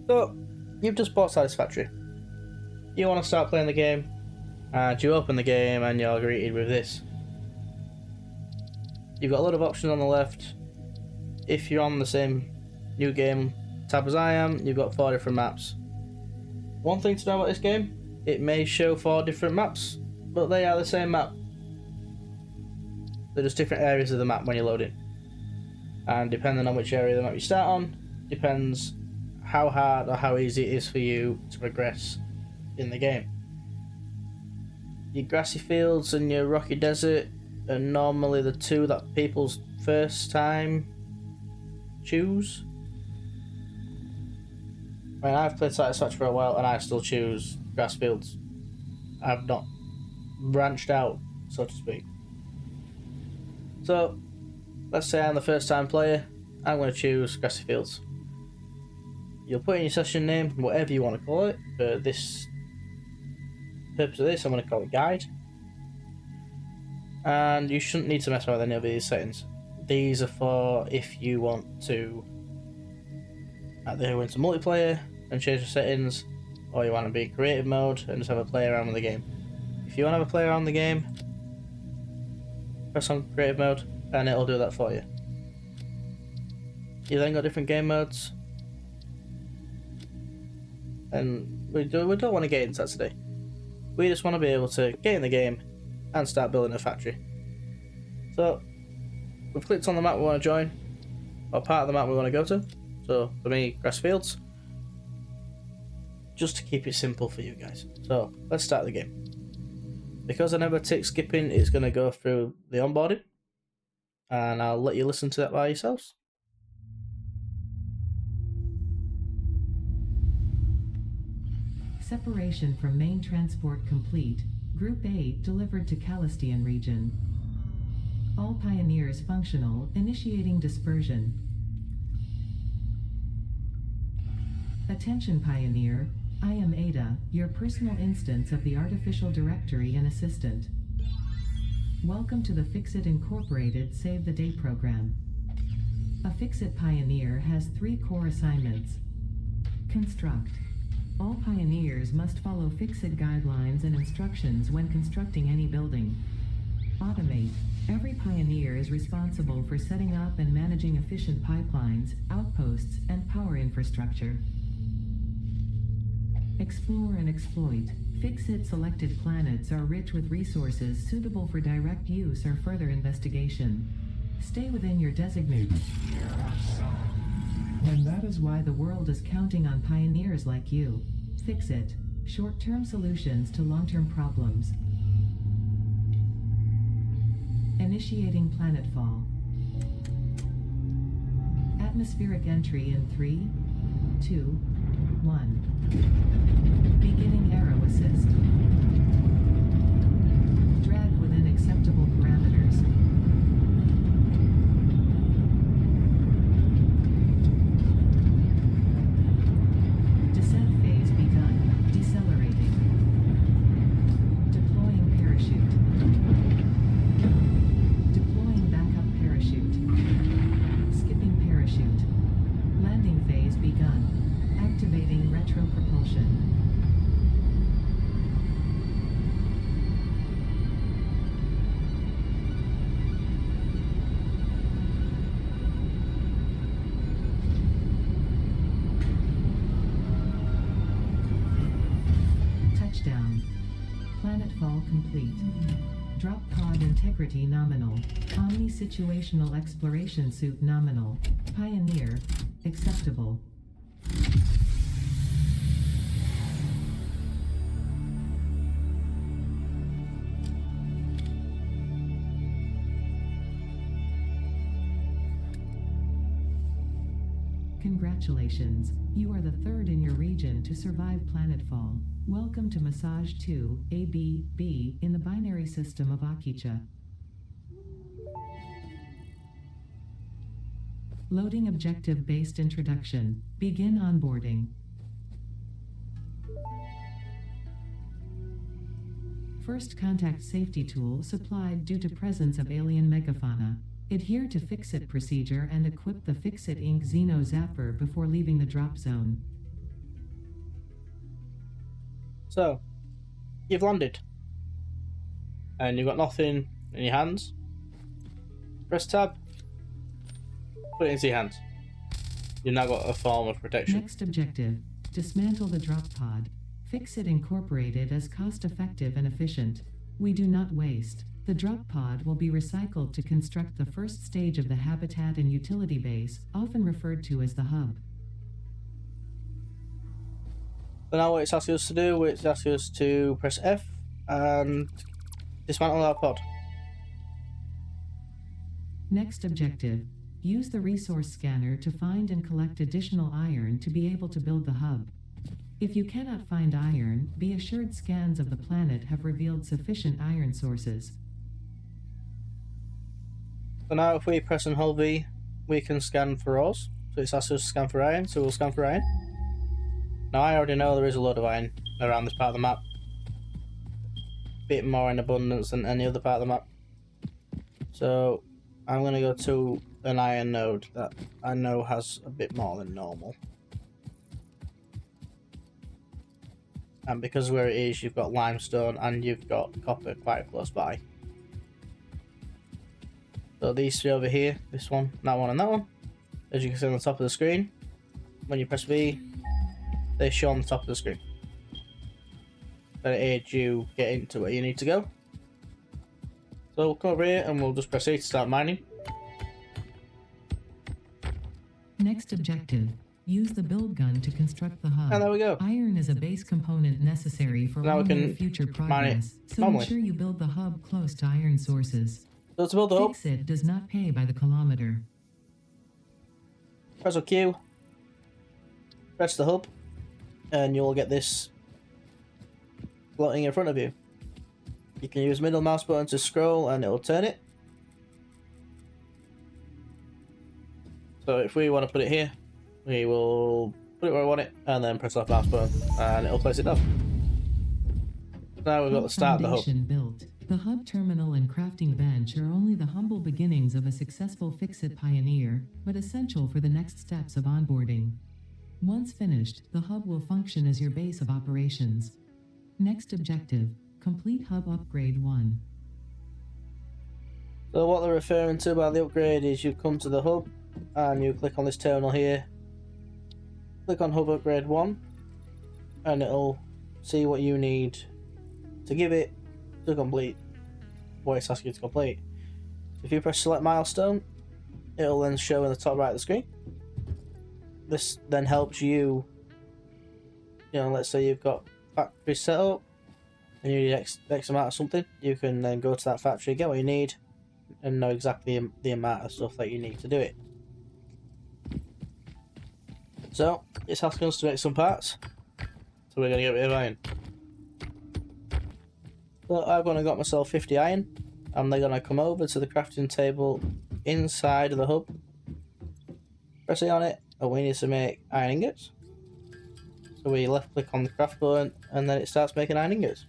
So, you've just bought Satisfactory. You want to start playing the game, and you open the game and you're greeted with this. You've got a lot of options on the left. If you're on the same new game tab as I am, you've got 4 different maps. One thing to know about this game, it may show 4 different maps, but they are the same map. They're just different areas of the map when you're loading. And depending on which area of the map you start on, depends how hard or how easy it is for you to progress in the game. Your grassy fields and your rocky desert are normally the two that people's first time choose. I mean, I've played Satisfactory for a while and I still choose grass fields. I've not branched out, so to speak. So, let's say I'm the first time player, I'm going to choose grassy fields. You'll put in your session name, whatever you want to call it. For this purpose of this, I'm going to call it guide. And you shouldn't need to mess around with any of these settings. These are for if you want to either go into multiplayer and change the settings, or you want to be in creative mode and just have a play around with the game. If you want to have a play around the game, press on creative mode and it'll do that for you. You then got different game modes, and we don't want to get into that today. We just want to be able to get in the game and start building a factory. So we've clicked on the map we want to join, or part of the map we want to go to. So for me, grass fields, just to keep it simple for you guys. So let's start the game. Because I never tick skipping, it's going to go through the onboarding, and I'll let you listen to that by yourselves. Separation from main transport complete. Group A delivered to Calistian region. All pioneers functional, initiating dispersion. Attention pioneer, I am Ada, your personal instance of the artificial directory and assistant. Welcome to the Fixit Incorporated Save the Day program. A Fixit pioneer has 3 core assignments. Construct. All pioneers must follow Fixit guidelines and instructions when constructing any building. Automate. Every pioneer is responsible for setting up and managing efficient pipelines, outposts, and power infrastructure. Explore and exploit. Fixit selected planets are rich with resources suitable for direct use or further investigation. Stay within your designated sphere of sun. And that is why the world is counting on pioneers like you. Fixit. Short-term solutions to long-term problems. Initiating planetfall. Atmospheric entry in 3, 2, 1. Beginning arrow assist. Drag within acceptable parameters. Descent phase begun. Decelerating. Deploying parachute. Deploying backup parachute. Skipping parachute. Landing phase begun. Activating retro propulsion. Touchdown. Planetfall complete. Drop pod integrity nominal. Omni situational exploration suit nominal. Pioneer. Acceptable. Congratulations, you are the 3rd in your region to survive planetfall. Welcome to Massage 2, AB-B, in the binary system of Akicha. Loading objective-based introduction. Begin onboarding. First contact safety tool supplied due to presence of alien megafauna. Adhere to Fixit procedure and equip the Fixit Inc. Xeno Zapper before leaving the drop zone. So, you've landed. And you've got nothing in your hands. Press tab. Put it into your hands. You've now got a form of protection. Next objective, dismantle the drop pod. Fix-It Incorporated is cost-effective and efficient. We do not waste. The drop pod will be recycled to construct the first stage of the habitat and utility base, often referred to as the hub. So now what it's asking us to do, it's asking us to press F and dismantle our pod. Next objective, use the resource scanner to find and collect additional iron to be able to build the hub. If you cannot find iron, be assured scans of the planet have revealed sufficient iron sources. So now if we press and hold V, we can scan for ores. So it's asked us to scan for iron, so we'll scan for iron. Now I already know there is a lot of iron around this part of the map. Bit more in abundance than any other part of the map. So I'm going to go to an iron node that I know has a bit more than normal. And because where it is, you've got limestone and you've got copper quite close by. So these three over here, this one, that one and that one, as you can see on the top of the screen, when you press V, they show on the top of the screen. That aids you get into where you need to go. So we'll come over here and we'll just press E to start mining. Next objective, use the build gun to construct the hub. And there we go. Iron is a base component necessary for Now all we can your future mine progress, it so normally. ensure you build the hub close to iron sources. So to build the hub, Fix-It does not pay by the kilometer. press Q, press the hub, and you'll get this floating in front of you. You can use middle mouse button to scroll and it'll turn it. So if we want to put it here, we will put it where we want it and then press left mouse button and it'll place it down. Now we've got the start of the hub. Foundation built. The hub terminal and crafting bench are only the humble beginnings of a successful Fix-It pioneer, but essential for the next steps of onboarding. Once finished, the hub will function as your base of operations. Next objective, complete hub upgrade 1. So what they're referring to by the upgrade is you come to the hub and you click on this terminal here, click on hub upgrade 1 and it'll see what you need to give it to complete what it's asking you to complete. If you press select milestone, it'll then show in the top right of the screen. This then helps you, let's say you've got factory set up and you need X amount of something, you can then go to that factory, get what you need and know exactly the amount of stuff that you need to do it. So it's asking us to make some parts, so we're going to get rid of iron. So I've gone and got myself 50 iron, and they're going to come over to the crafting table inside of the hub, pressing on it, and we need to make iron ingots. So we left click on the craft button and then it starts making iron ingots.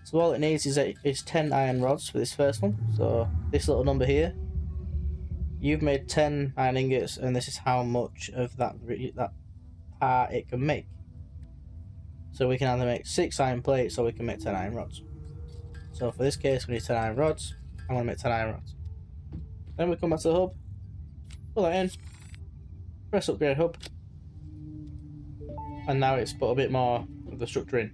So all it needs is 10 iron rods for this first one. So this little number here, you've made 10 iron ingots and this is how much of that part it can make. So we can either make 6 iron plates or we can make 10 iron rods. So for this case we need 10 iron rods. I'm going to make 10 iron rods. Then we come back to the hub, pull that in, press upgrade hub, and now it's put a bit more of the structure in.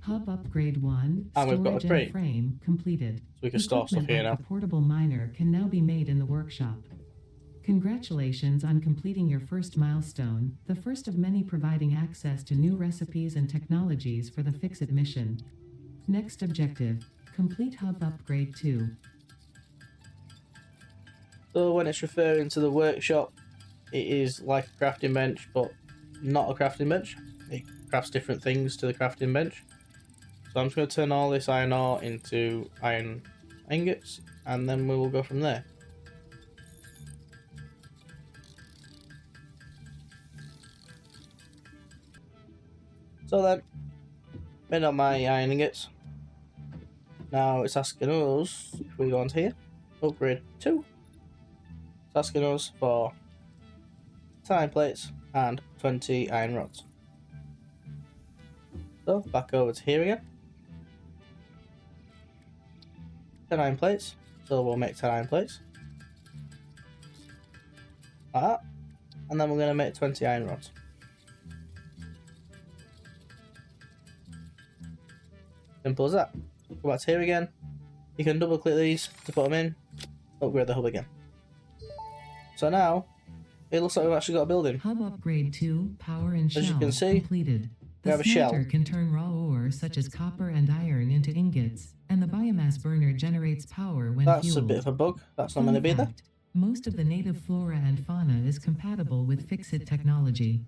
Hub upgrade 1, And we've got a storage and crate. frame completed. So we can store stuff Equipment here like now. the portable miner can now be made in the workshop. Congratulations on completing your first milestone, the first of many providing access to new recipes and technologies for the Fix-It mission. Next objective, complete hub upgrade 2. So when it's referring to the workshop, it is like a crafting bench, but not a crafting bench. It crafts different things to the crafting bench. So I'm just going to turn all this iron ore into iron ingots, and then we will go from there. So then, made up my iron ingots. Now it's asking us, if we go onto here, upgrade 2. It's asking us for 10 iron plates and 20 iron rods. So back over to here again. 10 iron plates. So we'll make 10 iron plates. Like that. And then we're going to make 20 iron rods. Simple as that. Go back to here again. You can double click these to put them in. Upgrade the hub again. So now, it looks like we've actually got a building. Hub upgrade 2, power and shell As you can see, completed. we The have a shell. smelter can turn raw ore such as copper and iron into ingots, and the biomass burner generates power when That's fueled. a bit of a bug. That's not Fun going to be there. fact, most of the native flora and fauna is compatible with Fix-It technology.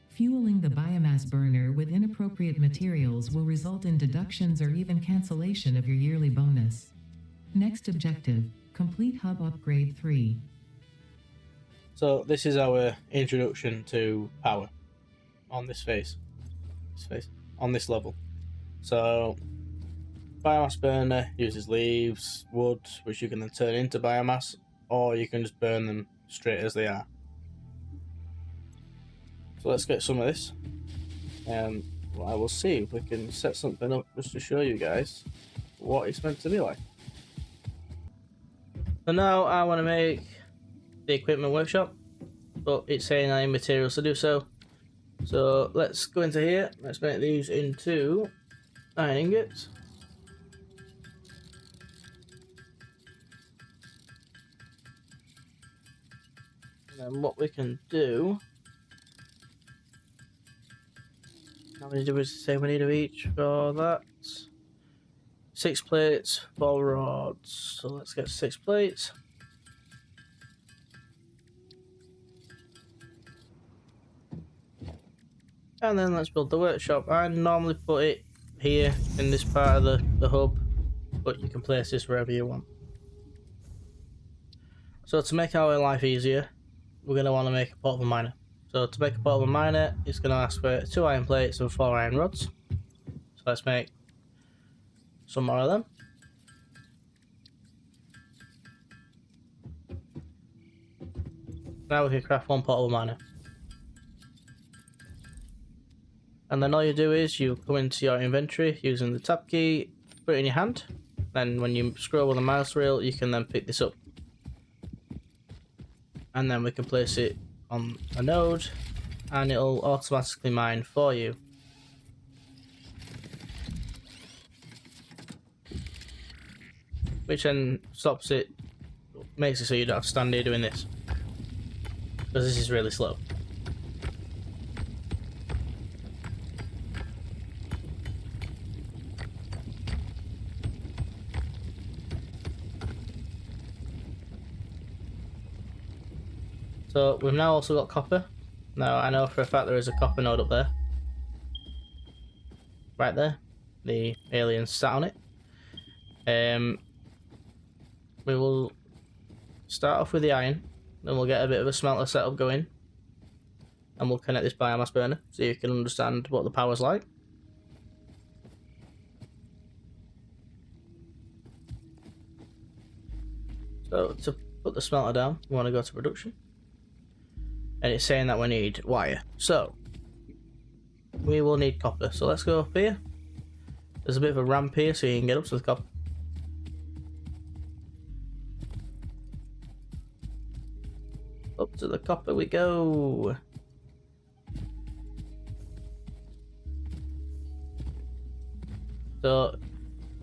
Fueling the biomass burner with inappropriate materials will result in deductions or even cancellation of your yearly bonus. Next objective, complete hub upgrade 3. So this is our introduction to power on this phase. On this level. So biomass burner uses leaves, wood, which you can then turn into biomass, or you can just burn them straight as they are. So let's get some of this. I will see if we can set something up just to show you guys what it's meant to be like. So now I want to make the equipment workshop, but it's saying I need materials to do so. So let's go into here. Let's make these into iron ingots. And then what we can do, how many do we say we need of each for that? 6 plates, 4 rods. So let's get 6 plates. And then let's build the workshop. I normally put it here in this part of the hub, but you can place this wherever you want. So to make our life easier, we're going to want to make a portable miner. So to make a portable miner, it's going to ask for 2 iron plates and 4 iron rods. So let's make some more of them. Now we can craft 1 portable miner. And then all you do is you come into your inventory using the tab key, put it in your hand. Then when you scroll on the mouse wheel, you can then pick this up. And then we can place it on a node and it'll automatically mine for you. Which then stops it, makes it so you don't have to stand here doing this. Because this is really slow. So we've now also got copper. Now I know for a fact there is a copper node up there. Right there. The aliens sat on it. We will start off with the iron, then we'll get a bit of a smelter setup going. And we'll connect this biomass burner so you can understand what the power's like. So to put the smelter down, we want to go to production. And it's saying that we need wire. So we will need copper. So let's go up here. There's a bit of a ramp here so you can get up to the copper. Up to the copper we go. So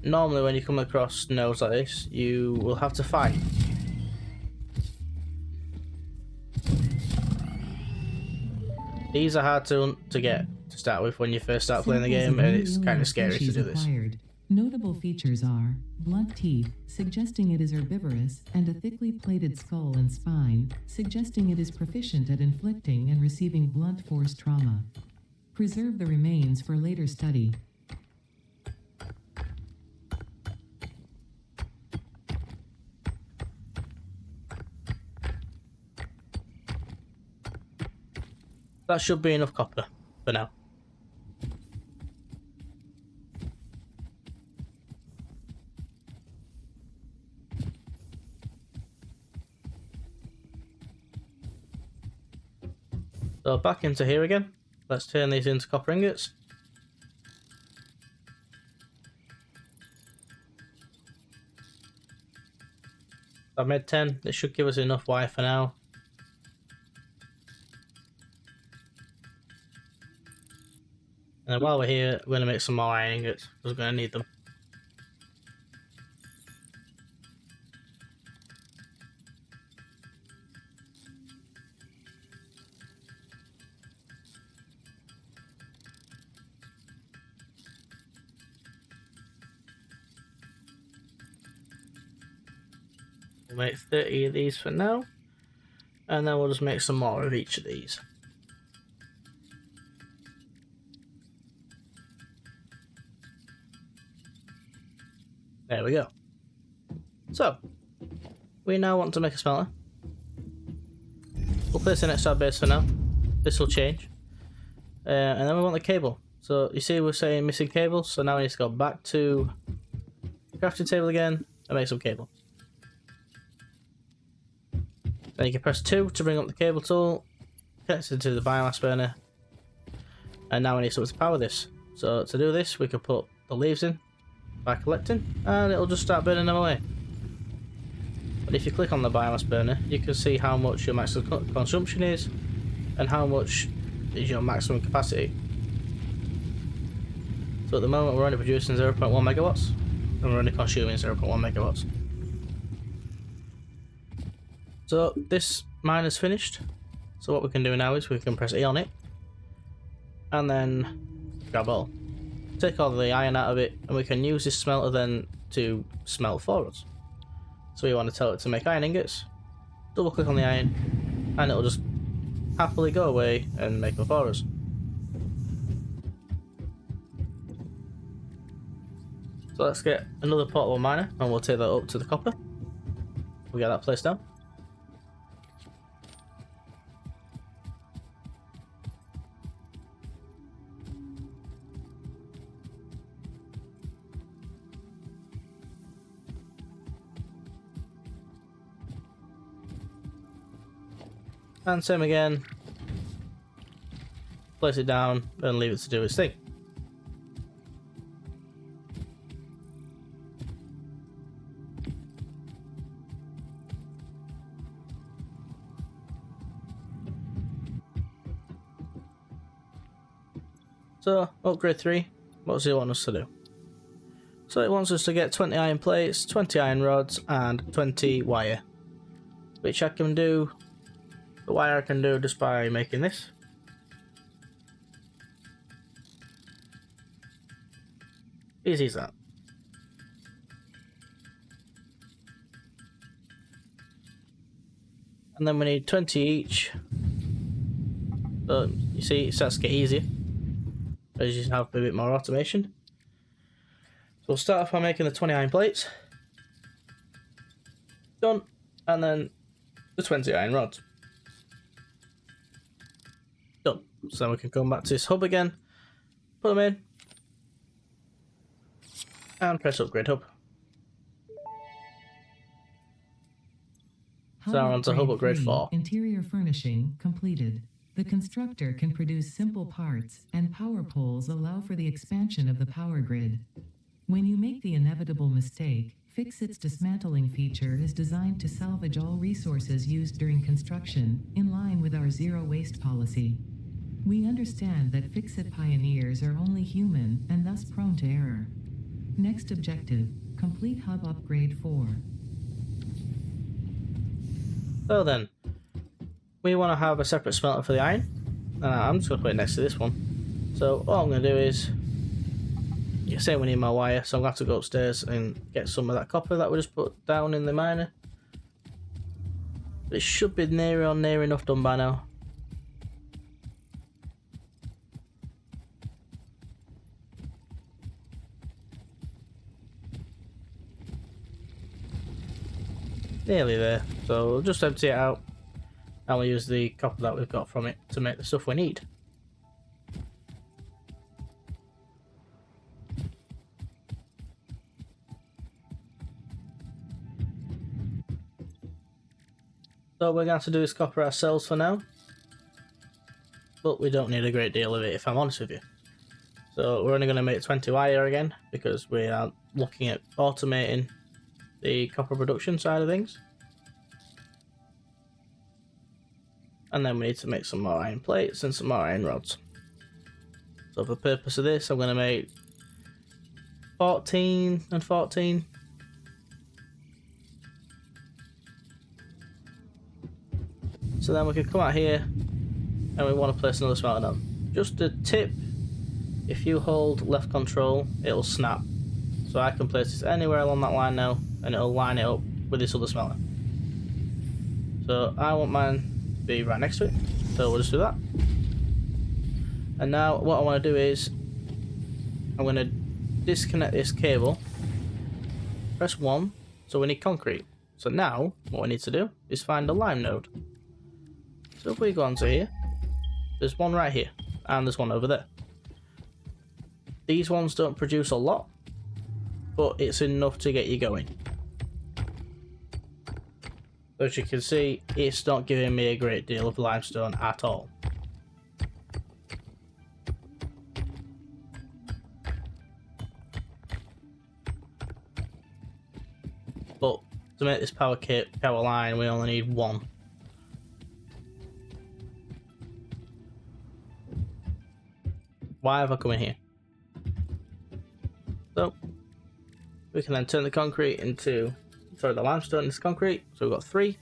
normally when you come across nodes like this, you will have to fight. These are hard to get to start with when you first start playing the game, and it's kind of scary to do this. Notable features are blunt teeth, suggesting it is herbivorous, and a thickly plated skull and spine, suggesting it is proficient at inflicting and receiving blunt force trauma. Preserve the remains for later study. That should be enough copper for now. So back into here again. Let's turn these into copper ingots. I've made 10. This should give us enough wire for now. And then while we're here, we're going to make some more iron ingots, because we're going to need them. We'll make 30 of these for now, and then we'll just make some more of each of these. There we go. So, we now want to make a smelter. We'll place it next to our base for now. This will change. And then we want the cable. So, you see we're saying missing cable, so now we need to go back to the crafting table again and make some cable. Then you can press 2 to bring up the cable tool, connect it to the biomass burner, and now we need something to power this. So, to do this, we can put the leaves in by collecting, and it'll just start burning them away. But if you click on the biomass burner, you can see how much your maximum consumption is and how much is your maximum capacity. So at the moment we're only producing 0.1 megawatts and we're only consuming 0.1 megawatts. So this mine is finished. So what we can do now is we can press E on it and then grab all. Take all the iron out of it, and we can use this smelter then to smelt for us. So we want to tell it to make iron ingots, double click on the iron, and it'll just happily go away and make them for us. So let's get another portable miner, and we'll take that up to the copper. We'll get that placed down. And same again, place it down and leave it to do its thing. So, upgrade 3, what does it want us to do? So it wants us to get 20 iron plates, 20 iron rods, and 20 wire, which I can do. The wire I can do just by making this. Easy as that. And then we need 20 each. So you see it starts to get easier as you have a bit more automation. So we'll start off by making the 20 iron plates. Done. And then the 20 iron rods. Done. So then we can come back to this hub again, put them in, and press upgrade hub. So now we're on to hub upgrade 4. Interior furnishing completed. The constructor can produce simple parts, and power poles allow for the expansion of the power grid. When you make the inevitable mistake, Fixit's dismantling feature is designed to salvage all resources used during construction, in line with our zero waste policy. We understand that Fixit pioneers are only human and thus prone to error. Next objective, complete hub upgrade 4. So then, we want to have a separate smelter for the iron. I'm just going to put it next to this one. So all I'm going to do is, you say we need my wire, so I'm going to have to go upstairs and get some of that copper that we just put down in the miner. But it should be near enough done by now. Nearly there, so we'll just empty it out and we'll use the copper that we've got from it to make the stuff we need. So we're going to have to do this copper ourselves for now, but we don't need a great deal of it if I'm honest with you. So we're only going to make 20 wire again because we are looking at automating the copper production side of things. and then we need to make some more iron plates and some more iron rods. So for the purpose of this, I'm going to make 14 and 14. So then we can come out here and we want to place another smelter down. Just a tip, if you hold left control, it'll snap. So I can place this anywhere along that line now and it'll line it up with this other smelter. So I want mine to be right next to it, so we'll just do that. And now what I want to do is I'm going to disconnect this cable, press 1, so we need concrete. So now what we need to do is find a lime node. So if we go onto here, there's one right here and there's one over there. These ones don't produce a lot, but it's enough to get you going. As you can see, it's not giving me a great deal of limestone at all. But to make this power line, we only need 1. Why have I come in here? So we can then turn the concrete into, sorry, the limestone into concrete. So we've got 3.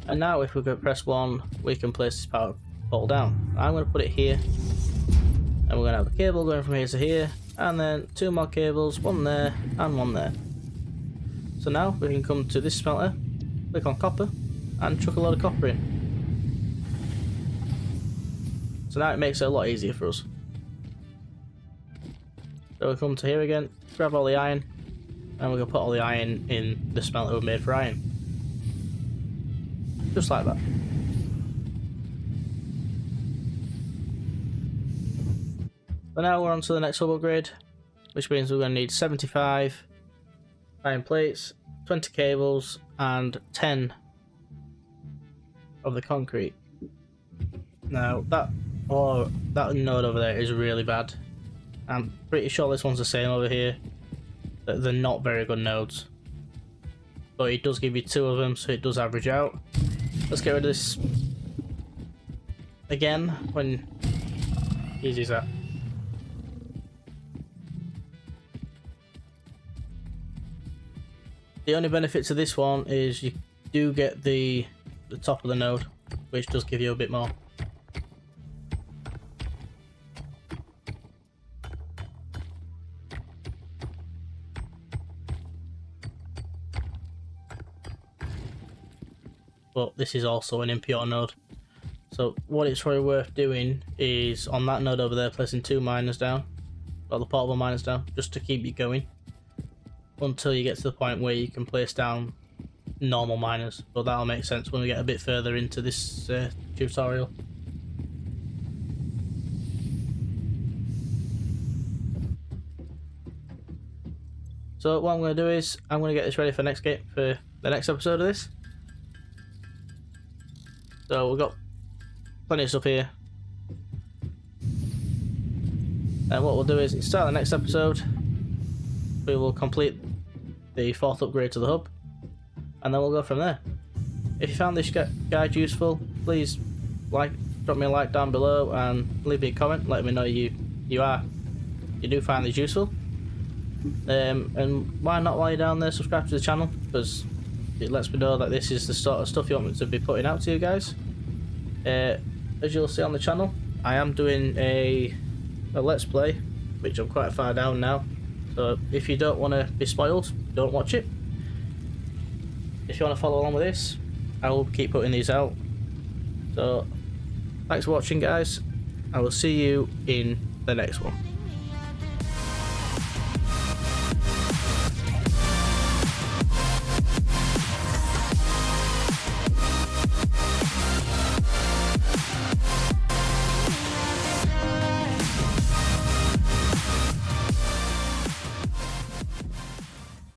And now if we go press 1, we can place this power pole down. I'm going to put it here, and we're going to have a cable going from here to here, and then 2 more cables, 1 there and 1 there. So now we can come to this smelter, click on copper, and chuck a load of copper in. So now it makes it a lot easier for us. So we come to here again, grab all the iron, and we're going to put all the iron in the smelter we made for iron. Just like that. So now we're on to the next hub upgrade, which means we're going to need 75 iron plates, 20 cables, and 10 of the concrete. Now that node over there is really bad. I'm pretty sure this one's the same over here. They're not very good nodes, but it does give you 2 of them, so it does average out. Let's get rid of this again. When easy as that. The only benefit to this one is you do get the top of the node, which does give you a bit more. But this is also an impure node. So what it's probably worth doing is on that node over there placing 2 miners down, or the portable miners down, just to keep you going until you get to the point where you can place down normal miners. But that'll make sense when we get a bit further into this tutorial. So what I'm going to do is I'm going to get this ready for the next episode of this. So we've got plenty of stuff here, and what we'll do is start the next episode. We will complete the 4th upgrade to the hub, and then we'll go from there. If you found this guide useful, please drop me a like down below and leave me a comment letting me know you do find this useful. And why not, while you're down there, subscribe to the channel, because it lets me know that this is the sort of stuff you want me to be putting out to you guys. As you'll see on the channel, I am doing a let's play, which I'm quite far down now. So if you don't want to be spoiled, don't watch it. If you want to follow along with this, I will keep putting these out. So thanks for watching, guys. I will see you in the next one.